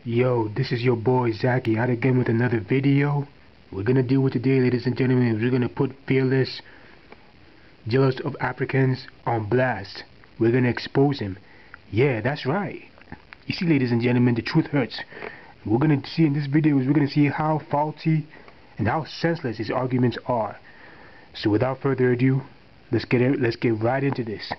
Yo, this is your boy Zaki out again with another video. We're gonna deal with today, ladies and gentlemen. We're gonna put Fearless, jealous of Africans, on blast. We're gonna expose him. Yeah, that's right. You see, ladies and gentlemen, the truth hurts. We're gonna see in this video we're gonna see how faulty and how senseless his arguments are. So without further ado, let's get right into this.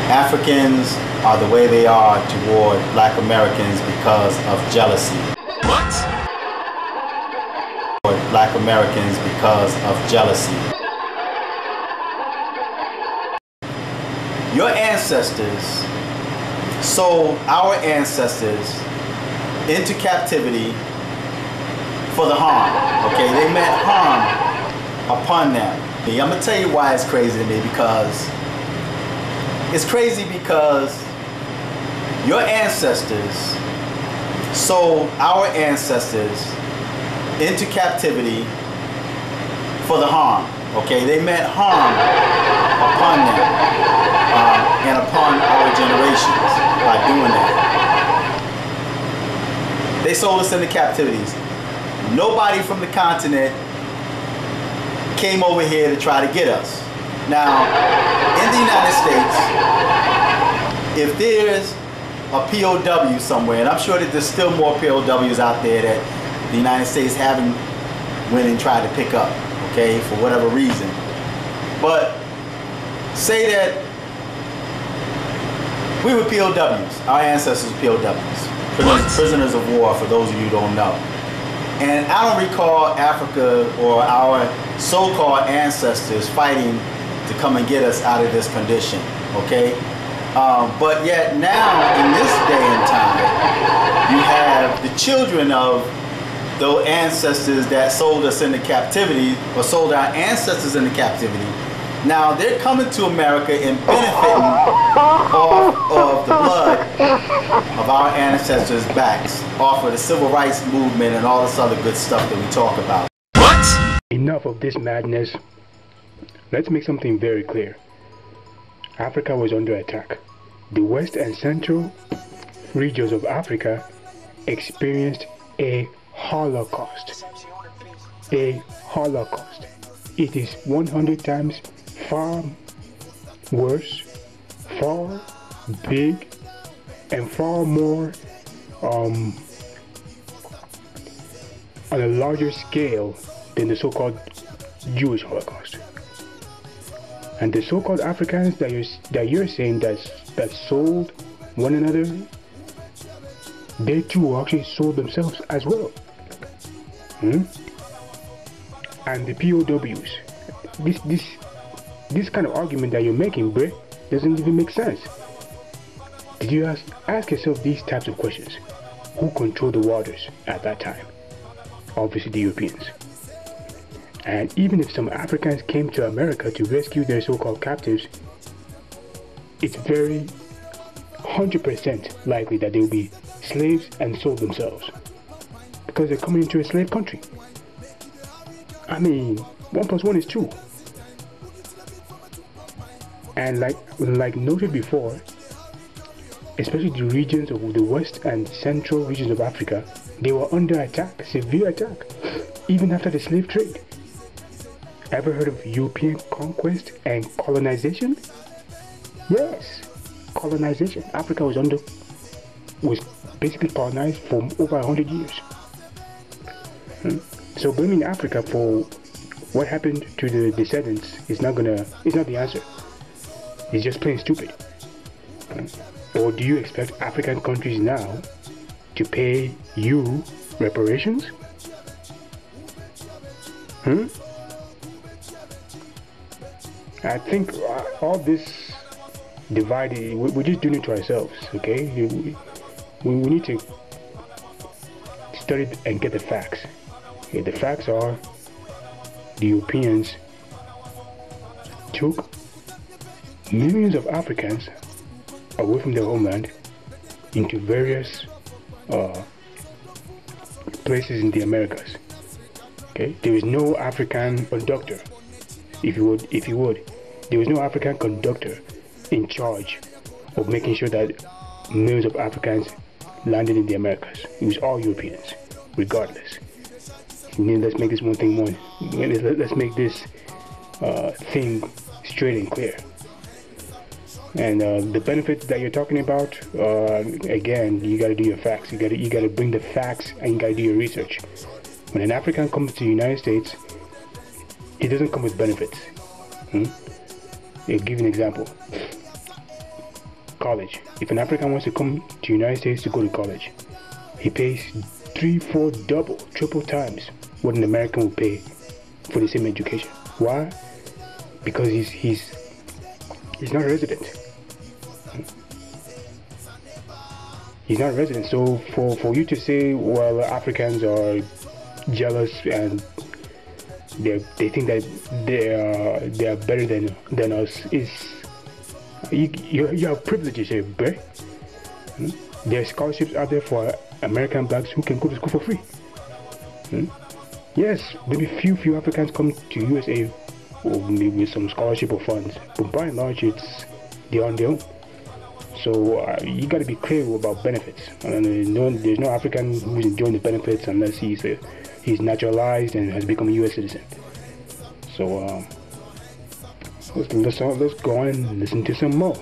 Africans are the way they are toward Black Americans because of jealousy. What? Toward Black Americans because of jealousy. Your ancestors sold our ancestors into captivity for the harm. Okay, they meant harm upon them. I'm gonna tell you why it's crazy to me, because it's crazy because your ancestors sold our ancestors into captivity for the harm. Okay, they meant harm upon them and upon our generations by doing that. They sold us into captivities. Nobody from the continent came over here to try to get us. Now, in the United States, if there's a POW somewhere, and I'm sure that there's still more POWs out there that the United States haven't went and tried to pick up, okay, for whatever reason. But say that we were POWs, our ancestors were POWs, prisoners of war, for those of you who don't know. And I don't recall Africa or our so-called ancestors fighting to come and get us out of this condition, okay? But yet now, in this day and time, you have the children of those ancestors that sold us into captivity, or sold our ancestors into captivity. Now they're coming to America and benefiting off of the blood of our ancestors' backs, off of the civil rights movement and all this other good stuff that we talk about. What? Enough of this madness. Let's make something very clear. Africa was under attack. The west and central regions of Africa experienced a Holocaust. A Holocaust. It is 100 times far worse, far big, and far more on a larger scale than the so-called Jewish Holocaust. And the so-called Africans that you're saying that sold one another, they too actually sold themselves as well. And the POWs, this kind of argument that you're making, bruh, doesn't even make sense. Did you ask yourself these types of questions? Who controlled the waters at that time? Obviously the Europeans. And even if some Africans came to America to rescue their so-called captives, it's very 100% likely that they will be slaves and sold themselves, because they're coming into a slave country. I mean, 1 + 1 is 2. And like noted before, especially the regions of the west and central regions of Africa, they were under attack, severe attack, even after the slave trade. Ever heard of European conquest and colonization? Yes, colonization. Africa was basically colonized for over 100 years. So blaming Africa for what happened to the descendants is not the answer. It's just plain stupid. Or do you expect African countries now to pay you reparations? I think all this divided, we're just doing it to ourselves, okay? We need to study and get the facts. Okay, the facts are the Europeans took millions of Africans away from their homeland into various places in the Americas. Okay, there is no African conductor, if you would, there was no African conductor in charge of making sure that millions of Africans landed in the Americas. It was all Europeans, regardless. Let's make this one thing more. Let's make this thing straight and clear. And the benefits that you're talking about, again, you got to do your facts. You got to bring the facts, and you got to do your research. When an African comes to the United States, it doesn't come with benefits. I'll give you an example. College. If an African wants to come to the United States to go to college, he pays 3, 4, double, triple times what an American would pay for the same education. Why? Because he's not a resident. He's not a resident. So for you to say, well, Africans are jealous and they think that they are better than us, is you have privileges here, bro. There are scholarships out there for American blacks who can go to school for free. Yes, maybe few Africans come to USA or maybe with some scholarship or funds, but by and large they're on their own. So you got to be clear about benefits. And there's no African who's enjoying the benefits unless he's naturalized and has become a U.S. citizen. So let's go on and listen to some more.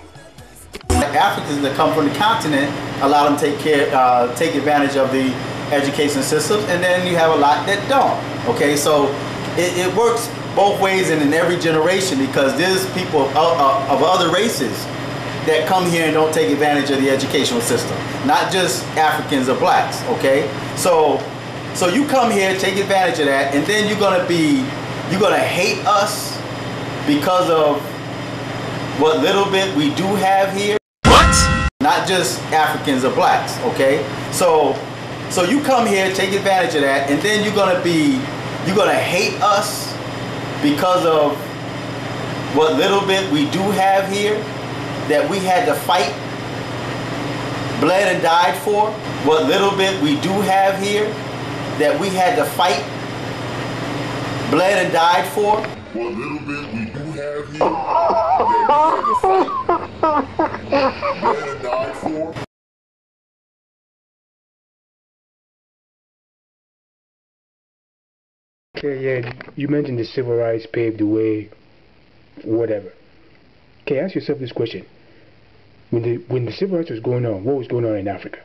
Africans that come from the continent, a lot of them take advantage of the education systems, and then you have a lot that don't. Okay, so it works both ways and in every generation, because there's people of other races that come here and don't take advantage of the educational system, not just Africans or blacks. Okay, so you come here, take advantage of that, and then you're gonna hate us because of what little bit we do have here. What? Not just Africans or blacks. Okay, so you come here, take advantage of that, and then you're gonna hate us because of what little bit we do have here that we had to fight, bled and died for. What little bit we do have here that we had to fight, bled and died for. What little bit we do have here that we had to fight, bled and died for. Okay, yeah, you mentioned the civil rights paved the way, whatever. Okay, ask yourself this question. When the civil rights was going on, what was going on in Africa?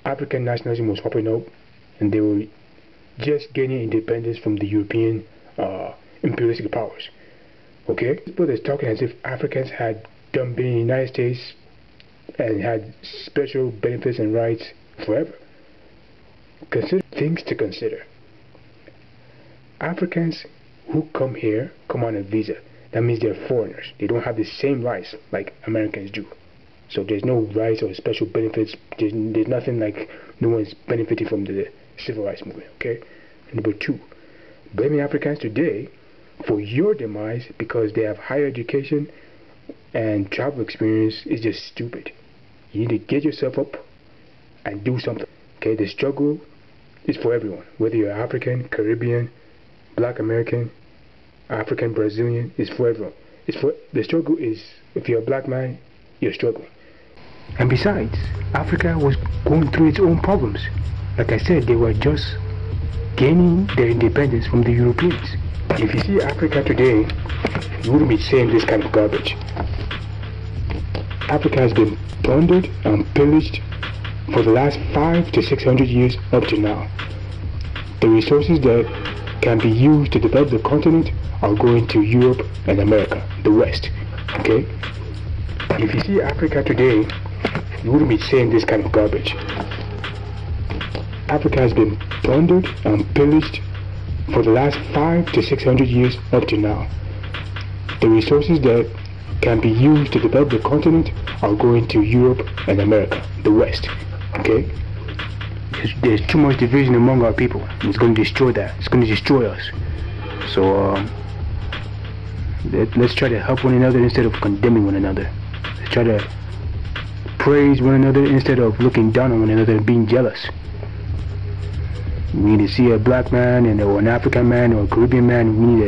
African nationalism was popping up, and they were just gaining independence from the European imperialistic powers. Okay? People that's talking as if Africans had been in the United States and had special benefits and rights forever. Consider things to consider. Africans who come here come on a visa. That means they're foreigners. They don't have the same rights like Americans do. So there's no rights or special benefits. There's nothing like no one's benefiting from the civil rights movement. Okay? Number 2, blaming Africans today for your demise because they have higher education and travel experience is just stupid. You need to get yourself up and do something. Okay? The struggle is for everyone, whether you're African, Caribbean, Black American, African, Brazilian, is for everyone. The struggle is, if you're a black man, you're struggling. And besides, Africa was going through its own problems. Like I said, they were just gaining their independence from the Europeans. If you see Africa today, you wouldn't be saying this kind of garbage. Africa has been plundered and pillaged for the last 500 to 600 years up to now. The resources that can be used to develop the continent are going to Europe and America, the West. Okay? If you see Africa today, you wouldn't be saying this kind of garbage. Africa has been plundered and pillaged for the last 500 to 600 years up to now. The resources that can be used to develop the continent are going to Europe and America, the West. Okay? There's too much division among our people. And it's going to destroy that. It's going to destroy us. So let's try to help one another instead of condemning one another. Let's try to praise one another instead of looking down on one another and being jealous. We need to see a black man or an African man or a Caribbean man. We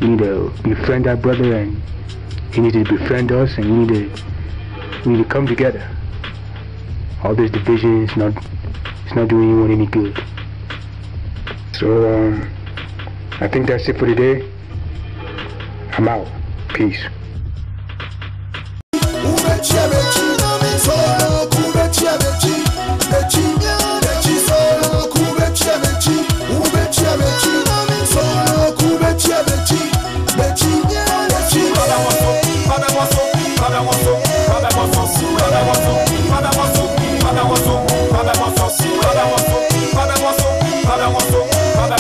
need to befriend that brother, and he needs to befriend us, and we need to come together. All this division is not doing anyone any good. So I think that's it for today. I'm out. Peace. Pada